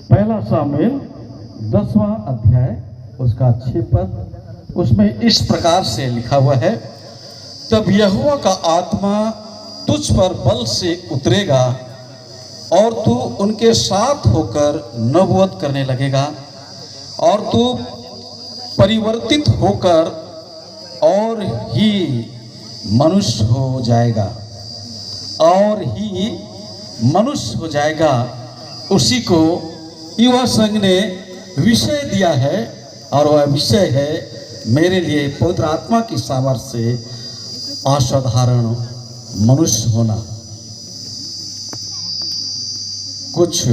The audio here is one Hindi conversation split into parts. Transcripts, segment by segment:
पहला सामुएल 10वां अध्याय उसका 6 पद, उसमें इस प्रकार से लिखा हुआ है, तब यहोवा का आत्मा तुझ पर बल से उतरेगा और तू उनके साथ होकर नबूवत करने लगेगा और तू परिवर्तित होकर और ही मनुष्य हो जाएगा और ही मनुष्य हो जाएगा। उसी को युवा संघ ने विषय दिया है और वह विषय है मेरे लिए पवित्र आत्मा की सामर्थ्य से असाधारण मनुष्य होना। कुछ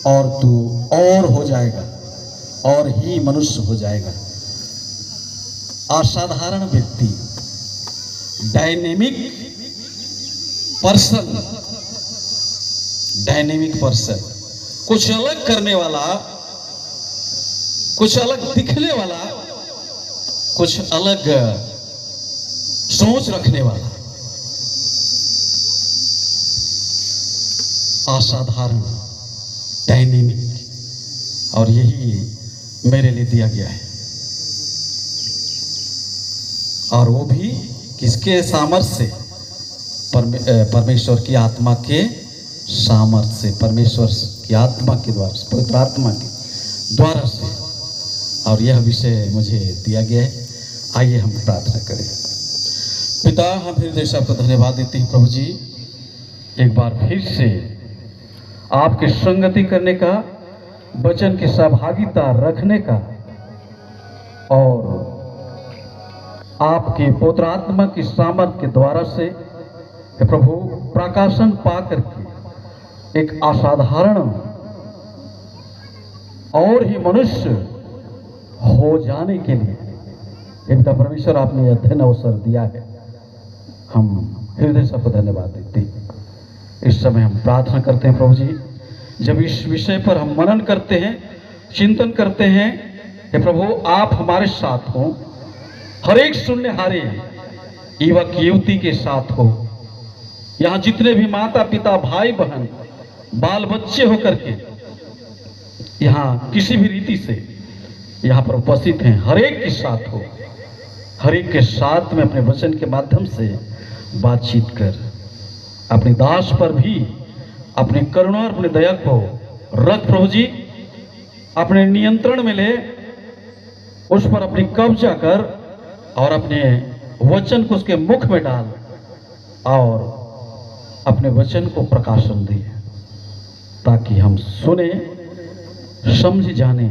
और तू और हो जाएगा और ही मनुष्य हो जाएगा। असाधारण व्यक्ति, डायनेमिक पर्सन, डायनेमिक पर्सन, कुछ अलग करने वाला, कुछ अलग दिखने वाला, कुछ अलग सोच रखने वाला, असाधारण, डायनेमिक, और यही मेरे लिए दिया गया है। और वो भी किसके सामर्थ्य से? परमेश्वर की आत्मा के सामर्थ्य से, परमेश्वर की आत्मा के द्वारा, पवित्र आत्मा के द्वारा से। और यह विषय मुझे दिया गया है। आइए हम प्रार्थना करें। पिता, हम फिर देश आपको धन्यवाद देते हैं प्रभु जी, एक बार फिर से आपकी संगति करने का, वचन की सहभागिता रखने का और आपके पवित्र आत्मा की सामर्थ्य के द्वारा से प्रभु प्रकाशन पा करके एक असाधारण और ही मनुष्य हो जाने के लिए पिता परमेश्वर आपने यह धन्य अवसर दिया है। हम हृदय से आपको धन्यवाद देते हैं। इस समय हम प्रार्थना करते हैं प्रभु जी, जब इस विषय पर हम मनन करते हैं, चिंतन करते हैं, हे प्रभु आप हमारे साथ हो, हर एक सुननेहारे युवक युवती के साथ हो। यहाँ जितने भी माता पिता भाई बहन बाल बच्चे होकर के यहाँ किसी भी रीति से यहाँ पर उपस्थित हैं, हर एक के साथ हो, हर एक के साथ में अपने वचन के माध्यम से बातचीत कर अपने दास पर भी अपनी करुणा और अपनी दया को रख प्रभु जी, अपने नियंत्रण में ले, उस पर अपनी कब्जा कर और अपने वचन को उसके मुख में डाल और अपने वचन को प्रकाशन दे, ताकि हम सुने, समझ जाने,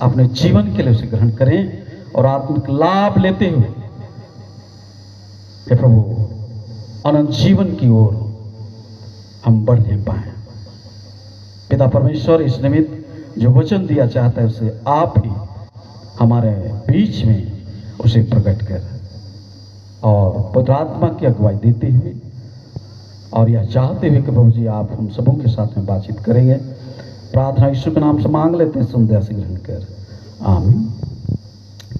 अपने जीवन के लिए उसे ग्रहण करें और आत्मिक लाभ लेते हुए हे प्रभु अनंत जीवन की ओर हम बढ़ने पाए। पिता परमेश्वर, इस निमित्त जो वचन दिया चाहता है उसे आप ही हमारे बीच में उसे प्रकट कर और पवित्र आत्मा की अगुवाई देते हुए और यह चाहते हुए कि प्रभु जी आप हम सबों के साथ में बातचीत करेंगे। प्रार्थना यीशु के नाम से मांग लेते हैं, सुनदया से ग्रहण कर, आमीन।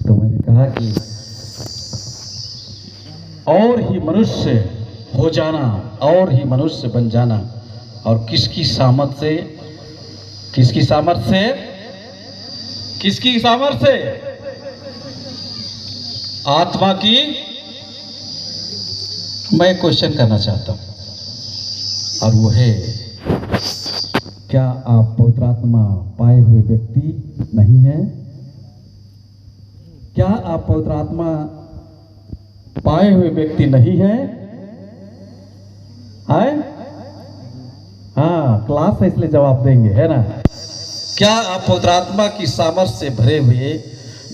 तो मैंने कहा कि और ही मनुष्य हो जाना, और ही मनुष्य बन जाना, और किसकी सामर्थ से? किसकी सामर्थ से? किसकी सामर्थ से? आत्मा की। मैं क्वेश्चन करना चाहता हूं और वो है, क्या आप पवित्र आत्मा पाए हुए व्यक्ति नहीं हैं? क्या आप पवित्र आत्मा पाए हुए व्यक्ति नहीं हैं? हाँ, क्लास है इसलिए जवाब देंगे, है ना? क्या आप पवित्र आत्मा की सामर्थ्य से भरे हुए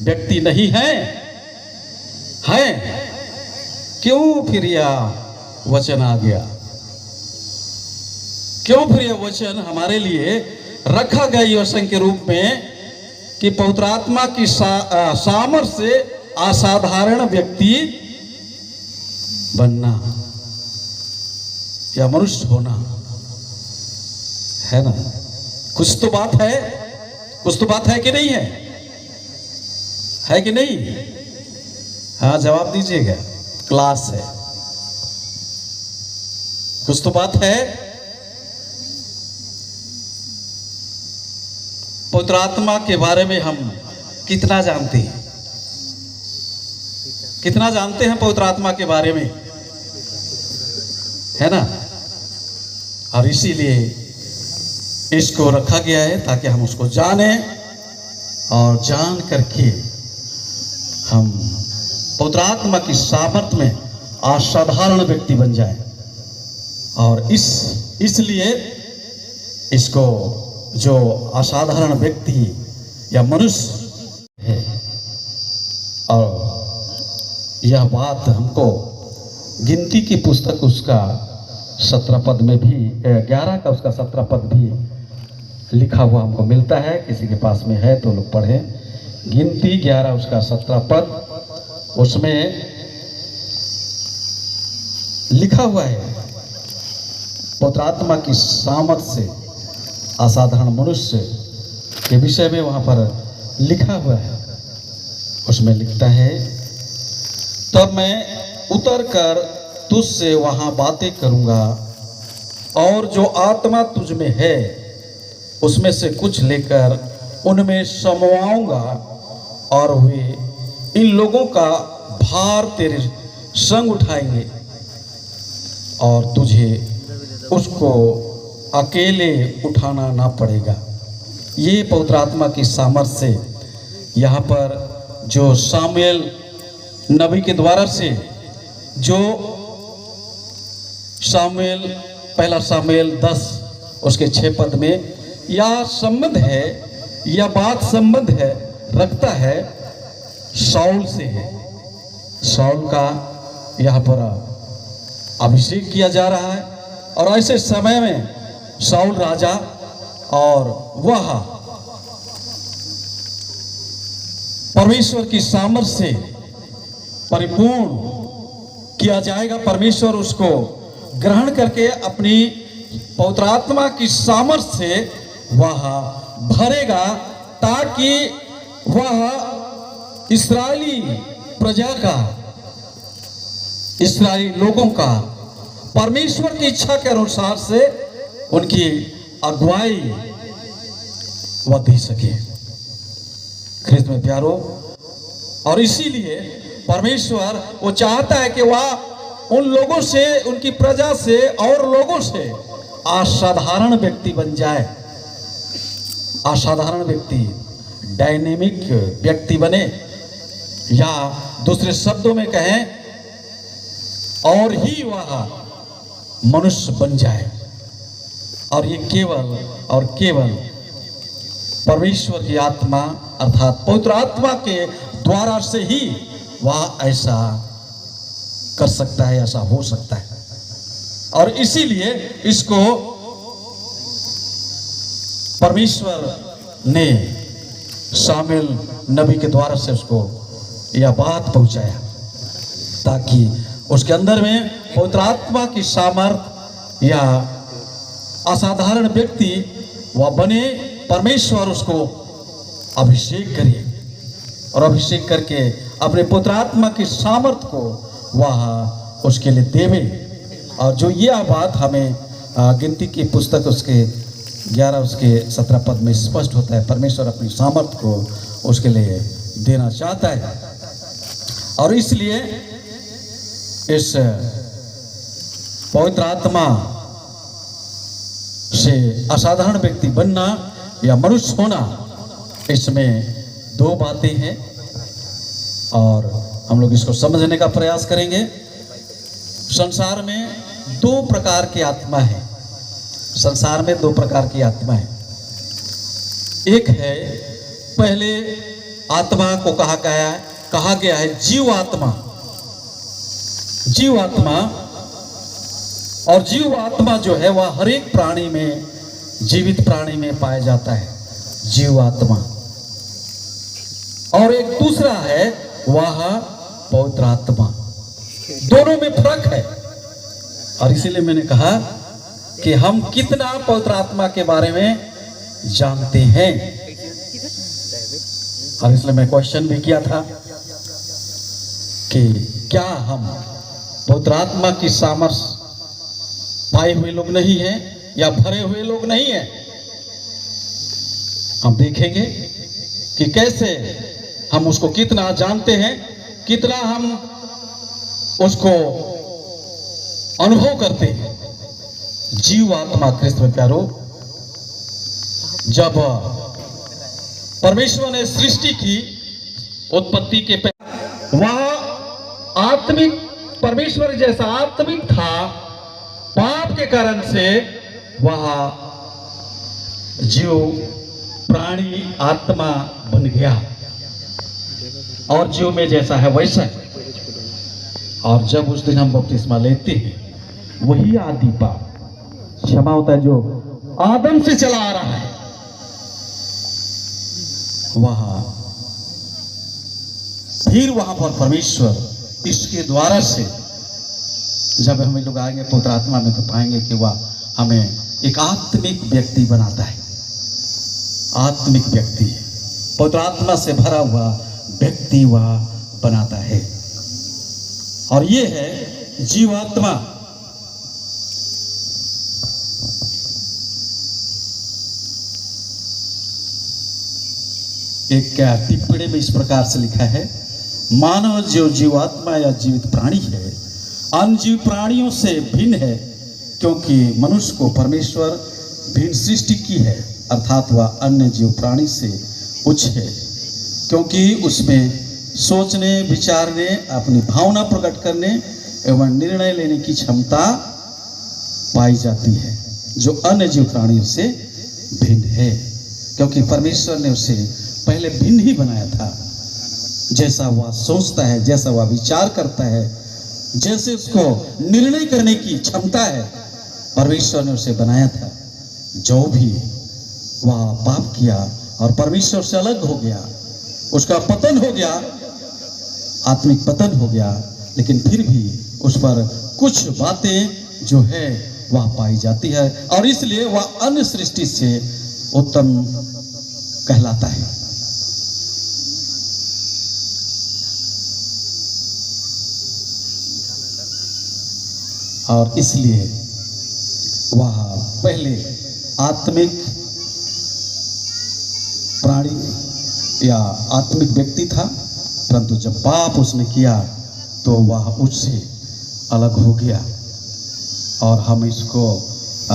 व्यक्ति नहीं हैं? हैं? क्यों फिर यह वचन आ गया? क्यों फिर यह वचन हमारे लिए रखा गया वचन के रूप में कि पवित्र आत्मा की सामर्थ्य से असाधारण व्यक्ति बनना या मनुष्य होना, है ना? कुछ तो बात है, कुछ तो बात है कि नहीं है? है कि नहीं? हाँ, जवाब दीजिएगा, क्लास है। कुछ तो बात है पवित्र आत्मा के बारे में हम कितना जानते हैं? कितना जानते हैं पवित्र आत्मा के बारे में, है ना? और इसीलिए इसको रखा गया है ताकि हम उसको जाने और जान करके हम पवित्र आत्मा की सामर्थ्य में असाधारण व्यक्ति बन जाए। और इसलिए इसको जो असाधारण व्यक्ति या मनुष्य है, और यह बात हमको गिनती की पुस्तक उसका 17 पद में भी 11 का उसका 17 पद भी लिखा हुआ हमको मिलता है। किसी के पास में है तो लोग पढ़ें। गिनती 11 उसका 17 पद, उसमें लिखा हुआ है पवित्र आत्मा की सामर्थ्य से असाधारण मनुष्य के विषय में वहां पर लिखा हुआ है। उसमें लिखता है, तब मैं उतर कर तुझसे वहां बातें करूंगा और जो आत्मा तुझ में है उसमें से कुछ लेकर उनमें समवाऊंगा और वे इन लोगों का भार तेरे संग उठाएंगे और तुझे उसको अकेले उठाना ना पड़ेगा। ये पवित्र आत्मा की सामर्थ्य से यहाँ पर जो सामुएल नबी के द्वारा से जो सामुएल पहला सामुएल 10 उसके 6 पद में यह संबंध है, यह बात संबंध है रखता है शाऊल से है। शाऊल का यहाँ पर अभिषेक किया जा रहा है और ऐसे समय में शाऊल राजा और वह परमेश्वर की सामर्थ्य से परिपूर्ण किया जाएगा। परमेश्वर उसको ग्रहण करके अपनी पवित्र आत्मा की सामर्थ्य से वह भरेगा ताकि वह इस्राएली प्रजा का, इस्राएली लोगों का परमेश्वर की इच्छा के अनुसार से उनकी अगुवाई वह दे सके। ख्रिस्त में प्यारो, और इसीलिए परमेश्वर वो चाहता है कि वह उन लोगों से, उनकी प्रजा से और लोगों से असाधारण व्यक्ति बन जाए। असाधारण व्यक्ति, डायनेमिक व्यक्ति बने, या दूसरे शब्दों में कहें और ही वह मनुष्य बन जाए। और ये केवल और केवल परमेश्वर की आत्मा अर्थात पवित्र आत्मा के द्वारा से ही वह ऐसा कर सकता है, ऐसा हो सकता है। और इसीलिए इसको परमेश्वर ने शामिल नबी के द्वारा से उसको यह बात पहुंचाया ताकि उसके अंदर में पवित्र आत्मा की सामर्थ्य या असाधारण व्यक्ति वह बने। परमेश्वर उसको अभिषेक करे और अभिषेक करके अपने पवित्र आत्मा की सामर्थ्य को वह उसके लिए देवे। और जो यह बात हमें गिनती की पुस्तक उसके 11 उसके 17 पद में स्पष्ट होता है, परमेश्वर अपनी सामर्थ्य को उसके लिए देना चाहता है। और इसलिए इस पवित्र आत्मा से असाधारण व्यक्ति बनना या मनुष्य होना, इसमें 2 बातें हैं और हम लोग इसको समझने का प्रयास करेंगे। संसार में 2 प्रकार की आत्मा है। संसार में 2 प्रकार की आत्मा है। एक है, पहले आत्मा को कहा गया है जीव आत्मा। जीव आत्मा, और जीव आत्मा जो है वह हर एक प्राणी में, जीवित प्राणी में पाया जाता है, जीव आत्मा। और एक दूसरा है वह पवित्र आत्मा। दोनों में फर्क है। और इसीलिए मैंने कहा कि हम कितना पवित्र आत्मा के बारे में जानते हैं। और इसलिए मैं क्वेश्चन भी किया था कि क्या हम पवित्र आत्मा की सामर्थ्य पाए हुए लोग नहीं हैं या भरे हुए लोग नहीं हैं? हम देखेंगे कि कैसे हम उसको कितना जानते हैं, कितना हम उसको अनुभव करते हैं। जीव आत्मा कृष्ण में प्यारो, जब परमेश्वर ने सृष्टि की उत्पत्ति के पहले वह आत्मिक परमेश्वर जैसा आत्मिक था, पाप के कारण से वह जीव प्राणी आत्मा बन गया और जीव में जैसा है वैसा है। और जब उस दिन हम बपतिस्मा लेते हैं, वही आदि पाप क्षमा होता है जो आदम से चला आ रहा है, वहां फिर वहां पर परमेश्वर इसके द्वारा से जब हम लोग आएंगे पवित्र आत्मा में, तो पाएंगे कि वह हमें एक आत्मिक व्यक्ति बनाता है। आत्मिक व्यक्ति, पवित्र आत्मा से भरा हुआ व्यक्ति वह बनाता है। और ये है जीवात्मा। एक टिप्पणी में इस प्रकार से लिखा है, मानव जो जीवात्मा या जीवित प्राणी है, अन्य जीव प्राणियों से भिन्न है, क्योंकि मनुष्य को परमेश्वर भिन्न सृष्टि की है, अर्थात वह अन्य जीव प्राणी से उच्च है, क्योंकि उसमें सोचने, विचारने, अपनी भावना प्रकट करने एवं निर्णय लेने की क्षमता पाई जाती है, जो अन्य जीव प्राणियों से भिन्न है। क्योंकि परमेश्वर ने उसे पहले भिन्न ही बनाया था। जैसा वह सोचता है, जैसा वह विचार करता है, जैसे उसको निर्णय करने की क्षमता है, परमेश्वर ने उसे बनाया था। जो भी वह पाप किया और परमेश्वर से अलग हो गया, उसका पतन हो गया, आत्मिक पतन हो गया, लेकिन फिर भी उस पर कुछ बातें जो है वह पाई जाती है, और इसलिए वह अन्य सृष्टि से उत्तम कहलाता है। और इसलिए वह पहले आत्मिक प्राणी या आत्मिक व्यक्ति था, परंतु जब पाप उसने किया तो वह उससे अलग हो गया। और हम इसको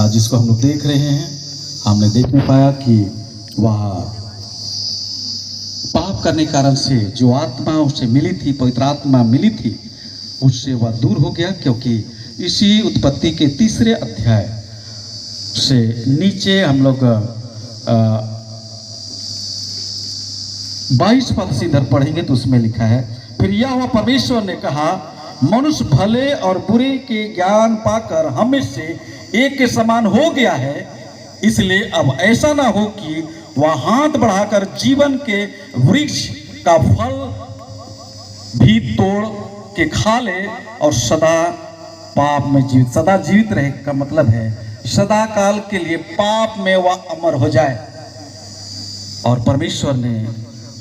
जिसको हम लोग देख रहे हैं, हमने देखने पाया कि वह पाप करने के कारण से जो आत्मा उससे मिली थी, पवित्र आत्मा मिली थी, उससे वह दूर हो गया। क्योंकि इसी उत्पत्ति के 3 अध्याय से नीचे हम लोग 22 पद से इधर पढ़ेंगे तो उसमें लिखा है, फिर यहोवा परमेश्वर ने कहा, मनुष्य भले और बुरे के ज्ञान पाकर हम में से एक के समान हो गया है, इसलिए अब ऐसा ना हो कि वह हाथ बढ़ाकर जीवन के वृक्ष का फल भी तोड़ के खा ले और सदा पाप में जीवित, सदा जीवित रहे का मतलब है सदा काल के लिए पाप में वह अमर हो जाए। और परमेश्वर ने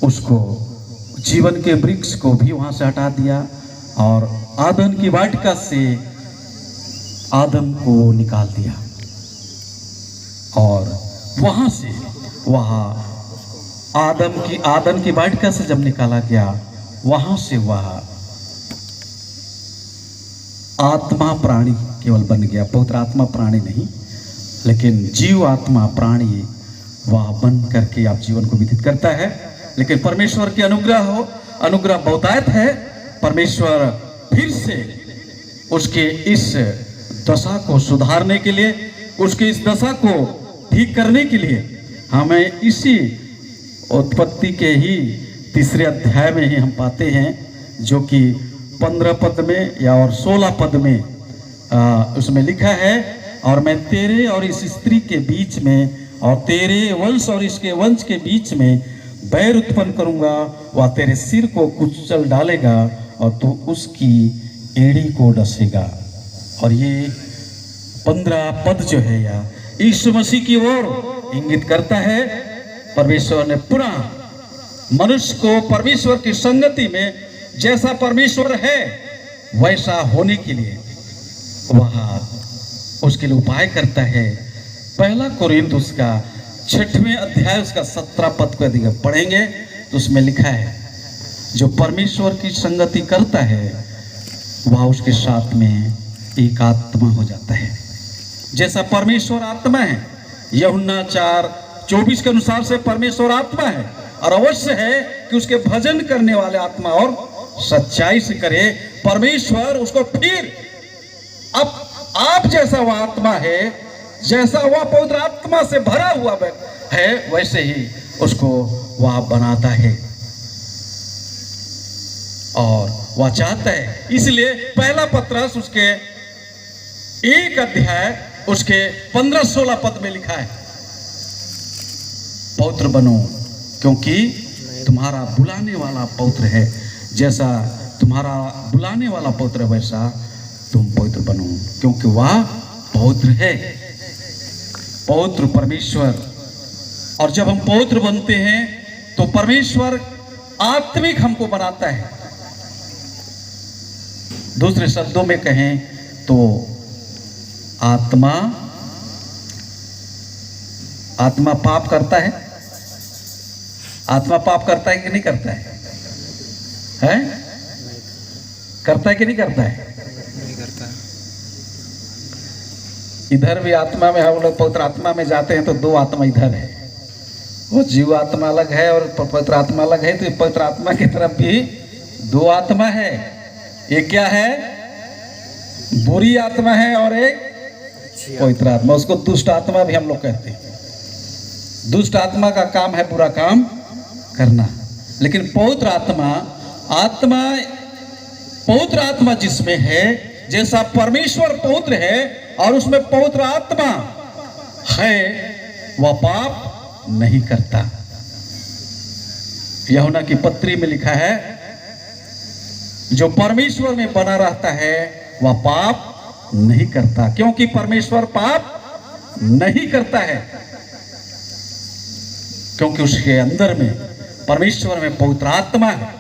उसको जीवन के वृक्ष को भी वहां से हटा दिया और आदम की वाटिका से आदम को निकाल दिया। और वहां से वह आदम की वाटिका से जब निकाला गया, वहां से वह आत्मा प्राणी केवल बन गया, पवित्र आत्मा प्राणी नहीं, लेकिन जीव आत्मा प्राणी वह बन करके आप जीवन को व्यतीत करता है। लेकिन परमेश्वर की अनुग्रह बहुतायत है। परमेश्वर फिर से उसके इस दशा को सुधारने के लिए, उसके इस दशा को ठीक करने के लिए हमें इसी उत्पत्ति के ही 3 अध्याय में ही हम पाते हैं, जो कि 15 पद में या और 16 पद में उसमें लिखा है, और मैं तेरे और इस स्त्री के बीच में और तेरे वंश और इसके वंश के बीच में बैर उत्पन्न करूंगा, वह तेरे सिर को कुचल डालेगा और तू उसकी एड़ी को डसेगा। और ये 15 पद जो है या यीशु मसीह की ओर इंगित करता है। परमेश्वर ने पुनः मनुष्य को परमेश्वर की संगति में जैसा परमेश्वर है वैसा होने के लिए वह उसके लिए उपाय करता है। 1 कोरिन्थ उसका 6वें अध्याय उसका 17 पद को यदि पढ़ेंगे तो उसमें लिखा है, जो परमेश्वर की संगति करता है वह उसके साथ में एक आत्मा हो जाता है। जैसा परमेश्वर आत्मा है, यूहन्ना 4:24 के अनुसार से परमेश्वर आत्मा है और अवश्य है कि उसके भजन करने वाले आत्मा और सच्चाई से करे। परमेश्वर उसको फिर अब आप जैसा वह आत्मा है, जैसा वह पवित्र आत्मा से भरा हुआ है, वैसे ही उसको वह बनाता है और वह चाहता है। इसलिए पहला पत्रस उसके 1 अध्याय उसके 15-16 पद में लिखा है, पवित्र बनो क्योंकि तुम्हारा बुलाने वाला पवित्र है। जैसा तुम्हारा बुलाने वाला पवित्र है वैसा तुम पवित्र बनो, क्योंकि वह पवित्र है, पवित्र परमेश्वर। और जब हम पवित्र बनते हैं तो परमेश्वर आत्मिक हमको बनाता है। दूसरे शब्दों में कहें तो आत्मा पाप करता है। आत्मा पाप करता है कि नहीं करता है? हैं? करता है कि नहीं करता है? नहीं करता। इधर भी आत्मा में हम लोग पवित्र आत्मा में जाते हैं तो 2 आत्मा इधर है, वो जीव आत्मा अलग है और पवित्र आत्मा अलग है। तो पवित्र आत्मा की तरफ भी 2 आत्मा है। एक क्या है? बुरी आत्मा है और एक पवित्र आत्मा। उसको दुष्ट आत्मा भी हम लोग कहते हैं। दुष्ट आत्मा का काम है बुरा काम करना, लेकिन पवित्र आत्मा जिसमें है, जैसा परमेश्वर पवित्र है और उसमें पवित्र आत्मा है, वह पाप नहीं करता। यूहन्ना की पत्री में लिखा है, जो परमेश्वर में बना रहता है वह पाप नहीं करता, क्योंकि परमेश्वर पाप नहीं करता है, क्योंकि उसके अंदर में परमेश्वर में पवित्र आत्मा है।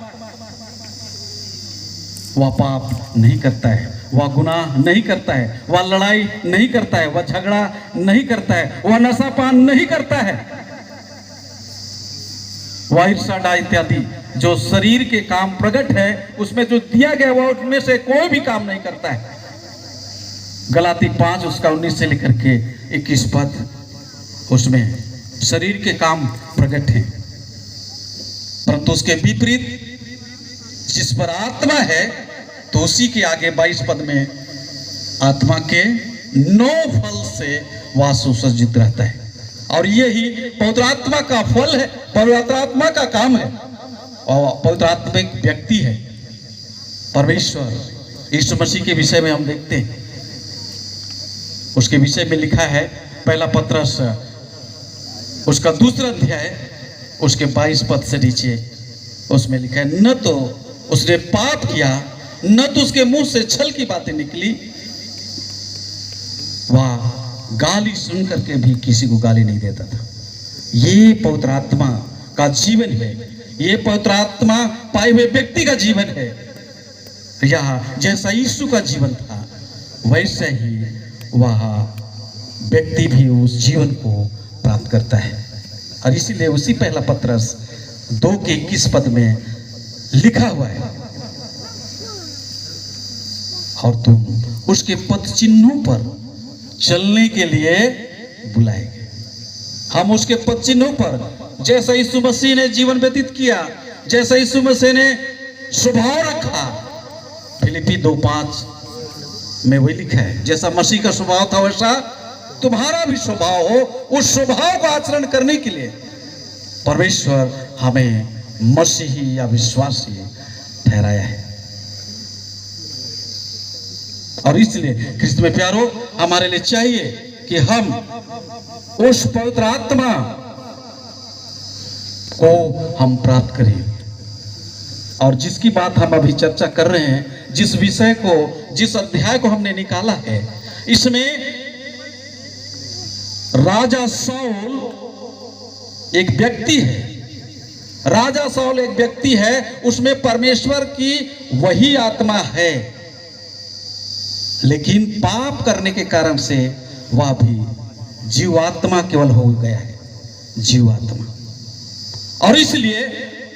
वह पाप नहीं करता है, वह गुनाह नहीं करता है, वह लड़ाई नहीं करता है, वह झगड़ा नहीं करता है, वह नशापान नहीं करता है, वह ईर्ष्या इत्यादि जो शरीर के काम प्रकट है उसमें जो दिया गया वह उसमें से कोई भी काम नहीं करता है। गलाती 5 उसका 19 से लेकर के 21 पद, उसमें शरीर के काम प्रकट है, परंतु उसके विपरीत जिस पर आत्मा है तो उसी के आगे 22 पद में आत्मा के 9 फल से वह सुसज्जित रहता है। और यही पवित्र आत्मा का फल है, पवित्र आत्मा का काम है। और पवित्र आत्मा एक व्यक्ति है, परमेश्वर यीशु मसीह के विषय में हम देखते हैं, उसके विषय में लिखा है पहला पत्रस उसका 2 अध्याय उसके 22 पद से नीचे, उसमें लिखा है, न तो उसने पाप किया, न तो उसके मुंह से छल की बातें निकली, वह गाली सुन करके भी किसी को गाली नहीं देता था। ये पवित्र आत्मा का जीवन है, ये पवित्र आत्मा पाए हुए व्यक्ति का जीवन है। यह जैसा यीशु का जीवन था वैसे ही वह व्यक्ति भी उस जीवन को प्राप्त करता है। और इसीलिए उसी पहला पत्रस 2 के 21 पद में लिखा हुआ है, और तुम उसके पद चिन्हों पर चलने के लिए बुलाए गए। हम उसके पद चिन्हों पर, जैसा यीशु मसीह ने जीवन व्यतीत किया, जैसा यीशु मसीह ने स्वभाव रखा, फिलिपी 2:5 में वही लिखा है, जैसा मसीह का स्वभाव था वैसा तुम्हारा भी स्वभाव हो। उस स्वभाव का आचरण करने के लिए परमेश्वर हमें मसीही या विश्वासी ठहराया है। और इसलिए ख्रिस्त में प्यारो, हमारे लिए चाहिए कि हम उस पवित्र आत्मा को हम प्राप्त करें। और जिसकी बात हम अभी चर्चा कर रहे हैं, जिस विषय को, जिस अध्याय को हमने निकाला है, इसमें राजा साउल एक व्यक्ति है। राजा साउल एक व्यक्ति है, उसमें परमेश्वर की वही आत्मा है, लेकिन पाप करने के कारण से वह भी जीवात्मा केवल हो गया है। जीवात्मा। और इसलिए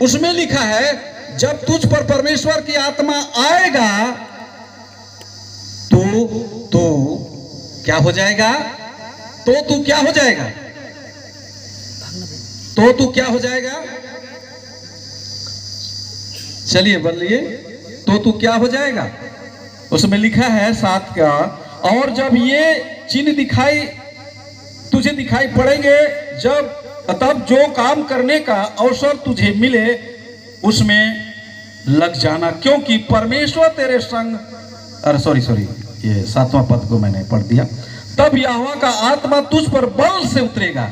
उसमें लिखा है जब तुझ पर परमेश्वर की आत्मा आएगा तो क्या हो जाएगा? तो तू क्या हो जाएगा? तो तू क्या हो जाएगा? चलिए बोलिए, तो तू क्या हो जाएगा? उसमें लिखा है 7 का, और जब ये चिन्ह तुझे दिखाई पड़ेंगे, तब जो काम करने का अवसर तुझे मिले उसमें लग जाना, क्योंकि परमेश्वर तेरे संग। अरे सॉरी, ये 7वां पद को मैंने पढ़ दिया। तब यहोवा का आत्मा तुझ पर बल से उतरेगा।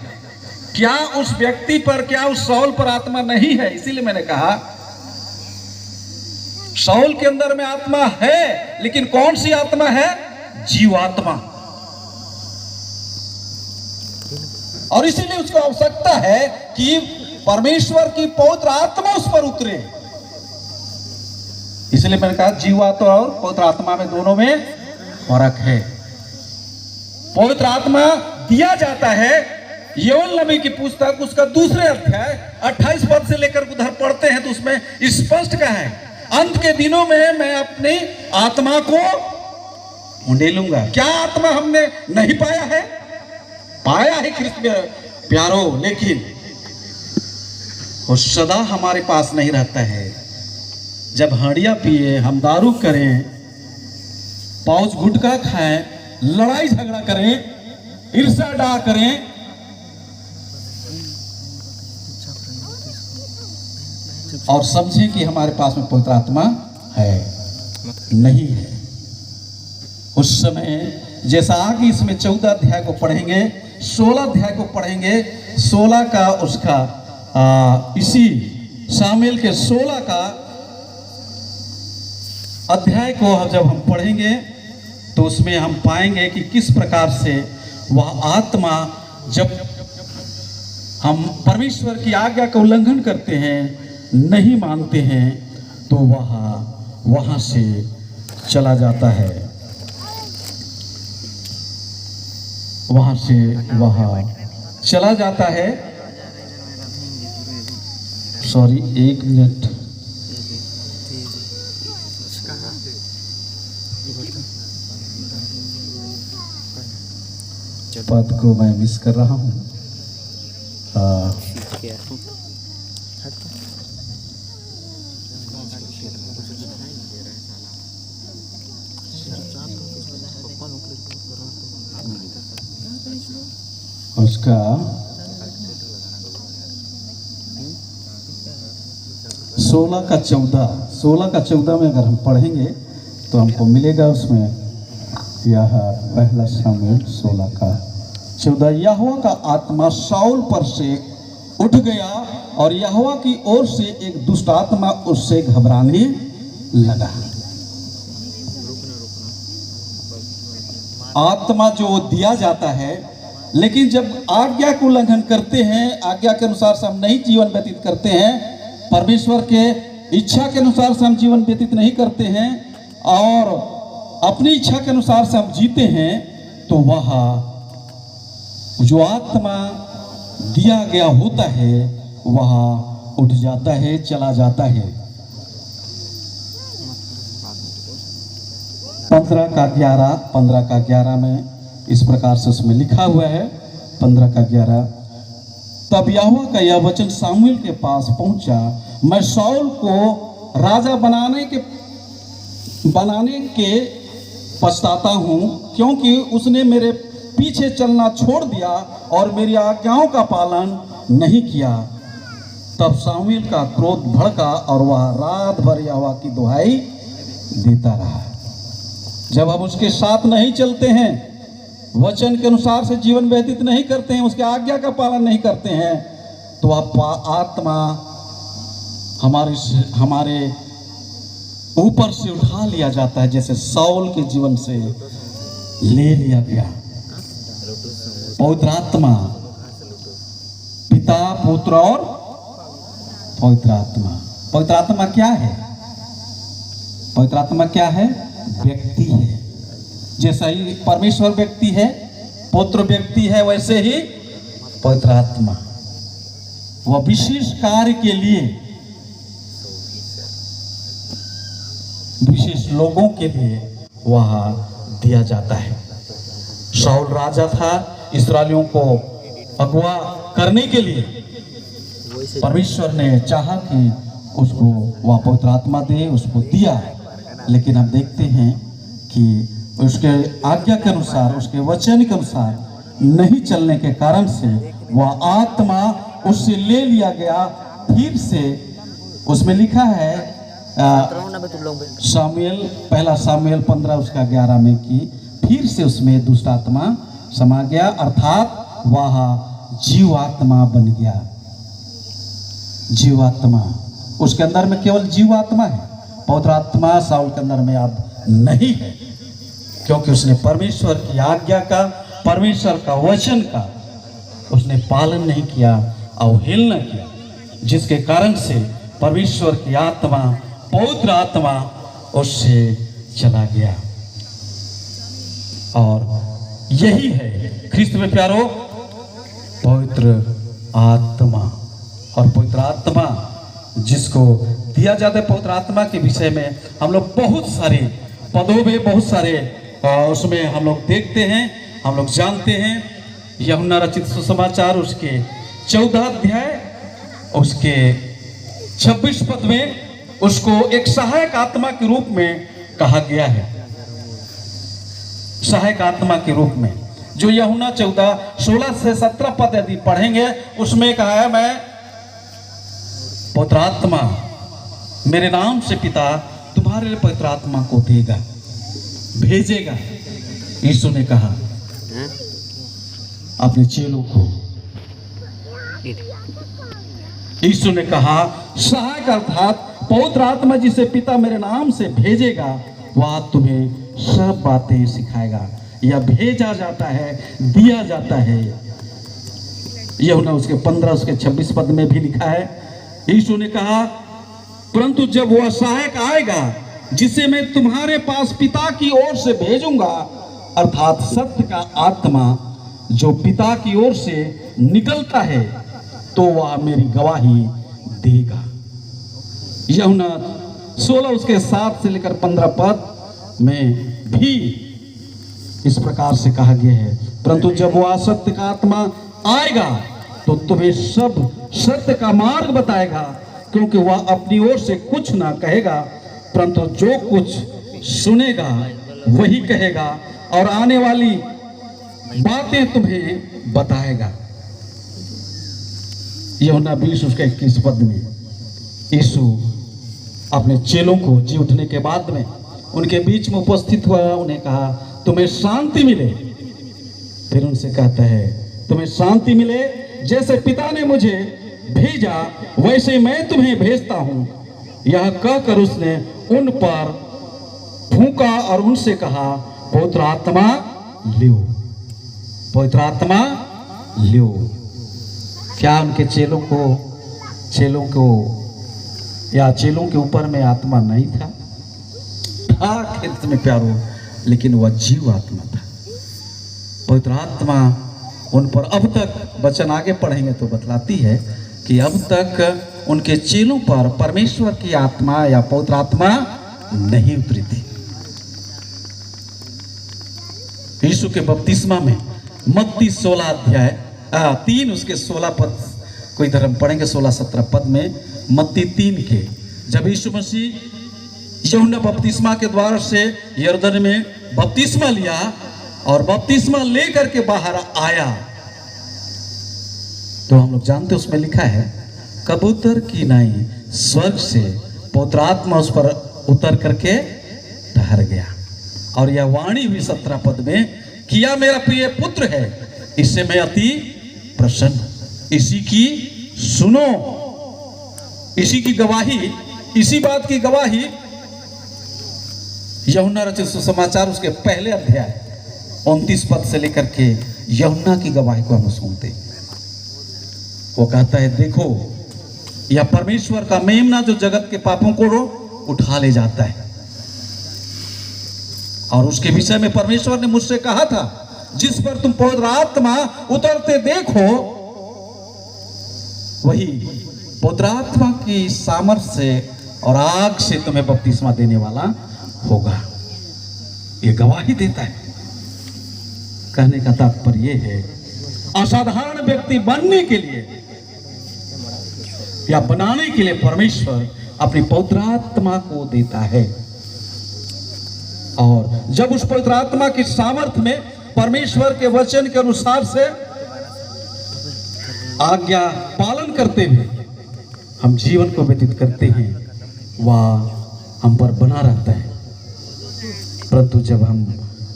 क्या उस व्यक्ति पर, क्या उस शाऊल पर आत्मा नहीं है? इसीलिए मैंने कहा शाऊल के अंदर में आत्मा है, लेकिन कौन सी आत्मा है? जीवात्मा। और इसीलिए उसको आवश्यकता है कि परमेश्वर की पवित्र आत्मा उस पर उतरे। इसलिए मैंने कहा जीवात्मा और पवित्र आत्मा में, दोनों में फर्क है। पवित्र आत्मा दिया जाता है, योएल नबी की पुस्तक उसका 2 अध्याय 28 पद से लेकर उधर पढ़ते हैं तो उसमें स्पष्ट का है, अंत के दिनों में मैं अपनी आत्मा को उंडेलूंगा। क्या आत्मा हमने नहीं पाया है? पाया है कृष्ण प्यारो, लेकिन वो सदा हमारे पास नहीं रहता है। जब हड़िया पिए, हम दारू करें, पाउच गुटखा खाएं, लड़ाई झगड़ा करें, ईर्ष्या डा करें, और समझे कि हमारे पास में पवित्र आत्मा है, नहीं है। उस समय जैसा आगे इसमें 14 अध्याय को पढ़ेंगे, 16 अध्याय को पढ़ेंगे, 16 का उसका इसी शामिल के 16 का अध्याय को जब हम पढ़ेंगे तो उसमें हम पाएंगे कि किस प्रकार से वह आत्मा, जब हम परमेश्वर की आज्ञा का उल्लंघन करते हैं, नहीं मानते हैं, तो वहां से चला जाता है, वहां से चला जाता है। सॉरी, 1 मिनट, पद को मैं मिस कर रहा हूँ। उसका 16 का 14 में अगर हम पढ़ेंगे तो हमको मिलेगा उसमें यह पहला शामिल 16 का 14। यहोवा का आत्मा शाऊल पर से उठ गया और यहोवा की ओर से एक दुष्ट आत्मा उससे घबराने लगा। आत्मा जो दिया जाता है, लेकिन जब आज्ञा को उल्लंघन करते हैं, आज्ञा के अनुसार से हम नहीं जीवन व्यतीत करते हैं, परमेश्वर के इच्छा के अनुसार से हम जीवन व्यतीत नहीं करते हैं और अपनी इच्छा के अनुसार से हम जीते हैं, तो वह जो आत्मा दिया गया होता है वह उठ जाता है, चला जाता है। 15 का 11 में इस प्रकार से उसमें लिखा हुआ है। 15 का 11, तब यहोवा का यह वचन सामुएल के पास पहुंचा, मैं शाऊल को राजा बनाने के पछताता हूं, क्योंकि उसने मेरे पीछे चलना छोड़ दिया और मेरी आज्ञाओं का पालन नहीं किया। तब सामुएल का क्रोध भड़का और वह रात भर यहोवा की दुहाई देता रहा। जब हम उसके साथ नहीं चलते हैं, वचन के अनुसार से जीवन व्यतीत नहीं करते हैं, उसके आज्ञा का पालन नहीं करते हैं, तो वह आत्मा हमारे ऊपर से उठा लिया जाता है, जैसे शाऊल के जीवन से ले लिया गया। पवित्र आत्मा, पिता, पुत्र और पवित्र आत्मा। पवित्र आत्मा क्या है? पवित्र आत्मा क्या है? व्यक्ति है। जैसा ही परमेश्वर व्यक्ति है, पुत्र व्यक्ति है, वैसे ही पवित्र आत्मा वह विशेष कार्य के लिए, विशेष लोगों के लिए वह दिया जाता है। शाऊल राजा था, इस्राएलियों को अगवा करने के लिए परमेश्वर ने चाहा कि उसको वह पवित्र आत्मा दे, उसको दिया। लेकिन हम देखते हैं कि उसके आज्ञा के अनुसार, उसके वचन के अनुसार नहीं चलने के कारण से वह आत्मा उससे ले लिया गया। फिर से उसमें लिखा है सामुएल, पहला सामुएल 15 उसका 11 में कि फिर से उसमें दुष्ट आत्मा समा गया, अर्थात वह जीवात्मा बन गया। जीवात्मा, उसके अंदर में केवल जीवात्मा है, पवित्र आत्मा साउल के अंदर में अब नहीं है, क्योंकि उसने परमेश्वर की आज्ञा का, परमेश्वर का वचन का उसने पालन नहीं किया, अवहेलना किया, जिसके कारण से परमेश्वर की आत्मा, पवित्र आत्मा उससे चला गया। और यही है ख्रिस्त में प्यारो, पवित्र आत्मा। और पवित्र आत्मा जिसको दिया जाता है, पवित्र आत्मा के विषय में हम लोग बहुत सारे पदों में, बहुत सारे उसमें हम लोग देखते हैं, हम लोग जानते हैं। यूहन्ना रचित सुसमाचार उसके 14 अध्याय उसके 26 पद में उसको एक सहायक आत्मा के रूप में कहा गया है। सहायक आत्मा के रूप में जो यूहन्ना 14 16 से 17 पद यदि पढ़ेंगे, उसमें कहा है, मैं पवित्र आत्मा मेरे नाम से पिता तुम्हारे लिए पवित्र आत्मा को देगा, भेजेगा। यीशु ने कहा अपने चेलों को, यीशु ने कहा सहायक अर्थात पवित्र आत्मा जिसे पिता मेरे नाम से भेजेगा, वह तुम्हें सब बातें सिखाएगा। या भेजा जाता है, दिया जाता है। यूहन्ना उसके 15 उसके 26 पद में भी लिखा है, यीशु ने कहा परंतु जब वह सहायक आएगा जिसे मैं तुम्हारे पास पिता की ओर से भेजूंगा, अर्थात सत्य का आत्मा जो पिता की ओर से निकलता है, तो वह मेरी गवाही देगा। यूहन्ना 16 उसके 7 से लेकर 15 पद में भी इस प्रकार से कहा गया है, परंतु जब वह सत्य का आत्मा आएगा तो तुम्हें सब सत्य का मार्ग बताएगा, क्योंकि वह अपनी ओर से कुछ ना कहेगा, परंतु जो कुछ सुनेगा वही कहेगा और आने वाली बातें तुम्हें बताएगा। यूहन्ना 20 उसके 21 पद में यीशु अपने चेलों को जी उठने के बाद में उनके बीच में उपस्थित हुआ, उन्हें कहा तुम्हें शांति मिले। फिर उनसे कहता है तुम्हें शांति मिले, जैसे पिता ने मुझे भेजा वैसे मैं तुम्हें भेजता हूं। यह कहकर उसने उन पर फूंका और उनसे कहा पवित्र आत्मा लो, पवित्र आत्मा लो। क्या उनके चेलों को या चेलों के ऊपर में आत्मा नहीं था? खेत में प्यारो, लेकिन वह जीव आत्मा था। पवित्र आत्मा उन पर अब तक, वचन आगे पढ़ेंगे तो बतलाती है कि अब तक उनके चेलों पर परमेश्वर की आत्मा या पवित्र आत्मा नहीं उतरी थी। यीशु के बपतिस्मा में मत्ती 16 अध्याय 3 उसके 16 पद कोई धर्म पढ़ेंगे, 16-17 पद में मत्ती 3 के, जब यीशु मसीह यूहन्ना बपतिस्मा के द्वार से यरदन में बपतिस्मा लिया और बपतिस्मा लेकर के बाहर आया, तो हम लोग जानते उसमें लिखा है कबूतर की नाई स्वर्ग से पवित्र आत्मा उस पर उतर करके ठहर गया। और यह वाणी हुई 17 पद में, किया मेरा प्रिय पुत्र है, इससे मैं अति प्रसन्न, इसी की सुनो। इसी की गवाही, इसी बात की गवाही यूहन्ना रचित सुसमाचार उसके पहले अध्याय 29 पद से लेकर के यूहन्ना की गवाही को हम सुनते। वो कहता है देखो यह परमेश्वर का मेमना जो जगत के पापों को उठा ले जाता है। और उसके विषय में परमेश्वर ने मुझसे कहा था, जिस पर तुम पवित्र आत्मा उतरते देखो वही पवित्र आत्मा की सामर्थ्य से और आग से तुम्हें बपतिस्मा देने वाला होगा। ये गवाही देता है। कहने का तात्पर्य यह है, असाधारण व्यक्ति बनने के लिए या बनाने के लिए परमेश्वर अपनी पवित्र आत्मा को देता है। और जब उस पवित्र आत्मा की सामर्थ्य में परमेश्वर के वचन के अनुसार से आज्ञा पालन करते हुए हम जीवन को व्यतीत करते हैं, वह हम पर बना रहता है। परंतु जब हम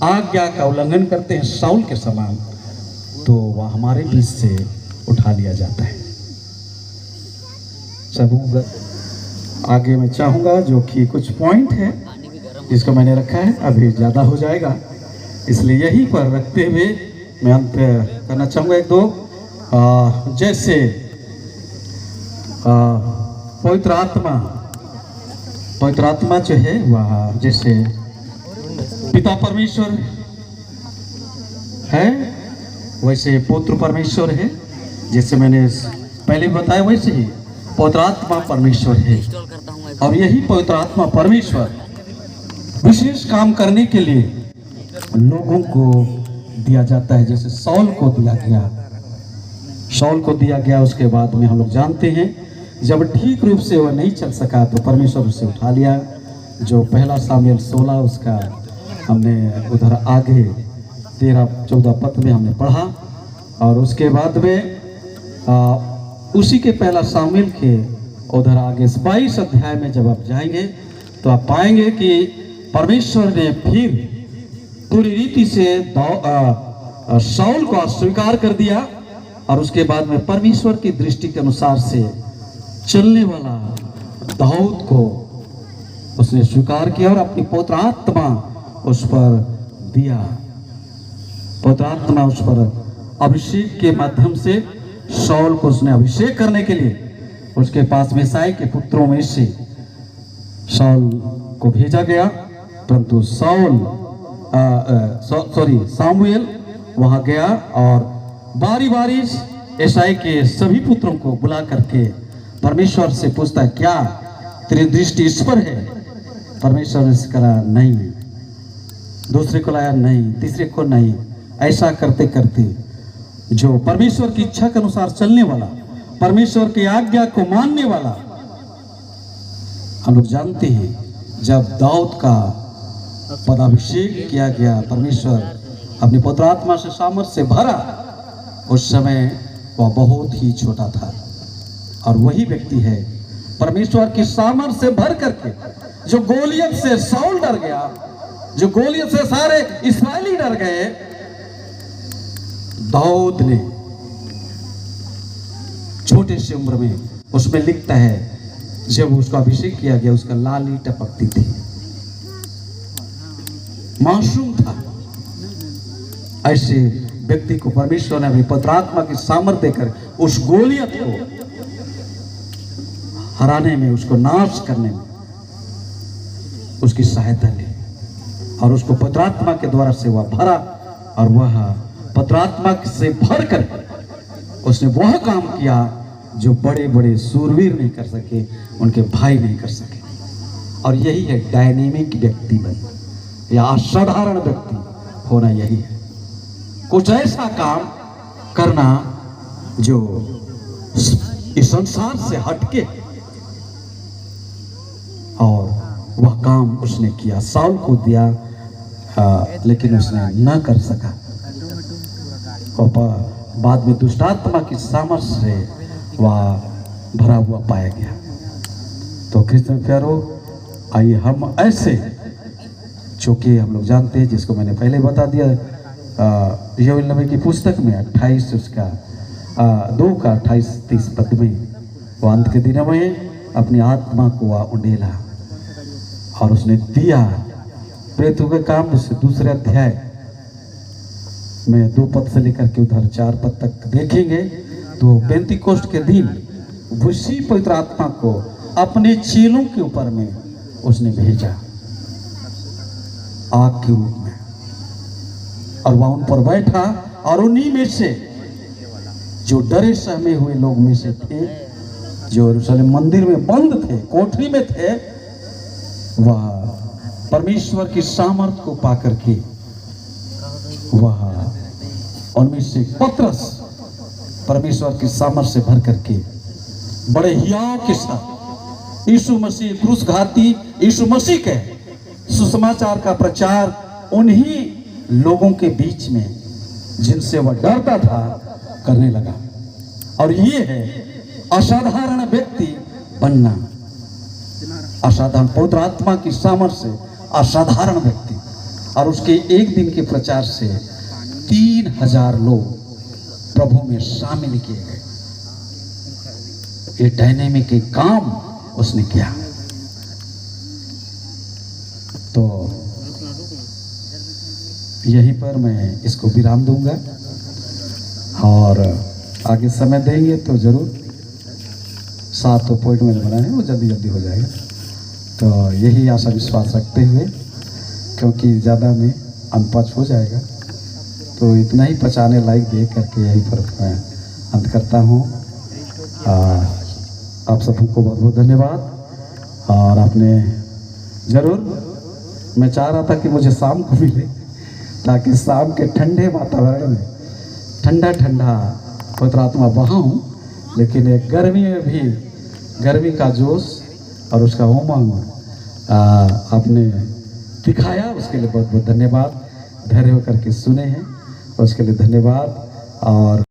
आज्ञा का उल्लंघन करते हैं शाऊल के समान, तो वह हमारे बीच से उठा लिया जाता है। सब आगे मैं चाहूंगा, जो कि कुछ पॉइंट है जिसको मैंने रखा है, अभी ज़्यादा हो जाएगा, इसलिए यहीं पर रखते हुए मैं अंत करना चाहूँगा। एक दो जैसे पवित्र आत्मा जो है वह जैसे पिता परमेश्वर है, वैसे पुत्र परमेश्वर है। जैसे मैंने पहले बताया, वैसे ही पवित्र आत्मा परमेश्वर है। और यही पवित्र आत्मा परमेश्वर विशेष काम करने के लिए लोगों को दिया जाता है। जैसे शाऊल को दिया गया, उसके बाद में हम लोग जानते हैं जब ठीक रूप से वह नहीं चल सका तो परमेश्वर उसे उठा लिया। जो पहला सामुएल 16 उसका हमने उधर आगे 13-14 पद में हमने पढ़ा। और उसके बाद में उसी के पहला सामुएल के उधर आगे 22 अध्याय में जब आप जाएंगे तो आप पाएंगे कि परमेश्वर ने फिर पूरी रीति से शाऊल को अस्वीकार कर दिया। और उसके बाद में परमेश्वर की दृष्टि के अनुसार से चलने वाला दाऊद को उसने स्वीकार किया और अपनी पवित्र आत्मा उस पर दिया। पवित्र आत्मा उस पर अभिषेक के माध्यम से शाऊल को उसने अभिषेक करने के लिए उसके पास में ईसाई के पुत्रों में से शाऊल को भेजा गया। परंतु सामुएल वहां गया और बारी बारी ईसाई के सभी पुत्रों को बुला करके परमेश्वर से पूछता, क्या तेरी दृष्टि इस पर है? परमेश्वर ने कहा नहीं। दूसरे को लाया नहीं, तीसरे को नहीं। ऐसा करते करते जो परमेश्वर की इच्छा के अनुसार चलने वाला, परमेश्वर की आज्ञा को मानने वाला, हम लोग जानते हैं जब दाऊद का पदाभिषेक किया गया, परमेश्वर अपनी पवित्र आत्मा से सामर्थ्य से भरा, उस समय वह बहुत ही छोटा था। और वही व्यक्ति है परमेश्वर की सामर्थ्य से भर करके, जो गोलियत से शाऊल डर गया, जो गोलियत से सारे इस्राएली डर गए, दाऊद ने छोटे से उम्र में, उसमें लिखता है जब उसका अभिषेक किया गया उसका लाली टपकती थी, मासूम था। ऐसे व्यक्ति को परमेश्वर ने अपनी पवित्र आत्मा की सामर्थ्य देकर उस गोलियत को हराने में, उसको नाश करने में उसकी सहायता ली। और उसको पवित्र आत्मा के द्वारा से वह भरा और वह पवित्र आत्मा से भर कर उसने वह काम किया जो बड़े बड़े सूरवीर नहीं कर सके, उनके भाई नहीं कर सके। और यही है डायनेमिक व्यक्ति बन या असाधारण व्यक्ति होना। यही है कुछ ऐसा काम करना जो इस संसार से हटके, और वह काम उसने किया। शाऊल को दिया लेकिन उसने न कर सका, और बाद में दुष्ट आत्मा की सामर्थ्य से वह भरा हुआ पाया गया। तो क्रिश्चियन प्यारो, आइए हम ऐसे, चूँकि हम लोग जानते हैं, जिसको मैंने पहले बता दिया, योएल नबी की पुस्तक में 28 उसका 2:28-30 पद में, वो अंत के दिनों में अपनी आत्मा को उंडेला और उसने दिया। प्रेतों के काम से दूसरे अध्याय में 2 पद से लेकर के उधर 4 पद तक देखेंगे तो पेंतीकोस्ट के दिन उसी पवित्र आत्मा को अपने चेलों के ऊपर में उसने भेजा आग के रूप में, और वह उन पर बैठा और उन्हीं में से जो डरे सहमे हुए लोग में से थे, जो यरूशलेम मंदिर में बंद थे, कोठरी में थे, वह परमेश्वर की सामर्थ को पाकर के वह उनमें से पतरस परमेश्वर की सामर्थ से भर करके बड़े हियाव के साथ यीशु मसीह क्रूसघाती यीशु मसीह के सुसमाचार का प्रचार उन्हीं लोगों के बीच में जिनसे वह डरता था करने लगा। और ये है असाधारण व्यक्ति बनना, असाधारण पवित्र आत्मा की सामर्थ्य से असाधारण व्यक्ति। और उसके एक दिन के प्रचार से 3000 लोग प्रभु में शामिल किए गए। ये डायनेमिक एक काम उसने किया। तो यहीं पर मैं इसको विराम दूंगा और आगे समय देंगे तो जरूर 7 पॉइंट मैंने बनाए वो जल्दी जल्दी हो जाएगा। तो यही आशा विश्वास रखते हुए, क्योंकि ज़्यादा में अनपच हो जाएगा, तो इतना ही पचाने लायक देख करके यहीं पर मैं अंत करता हूँ। आप सबको बहुत बहुत धन्यवाद। और आपने ज़रूर, मैं चाह रहा था कि मुझे शाम को मिले ताकि शाम के ठंडे वातावरण में ठंडा ठंडा पवित्र आत्मा बहाऊं, लेकिन एक गर्मी में भी गर्मी का जोश और उसका उमंग आपने दिखाया, उसके लिए बहुत बहुत धन्यवाद। धैर्य होकर के सुने हैं उसके लिए धन्यवाद। और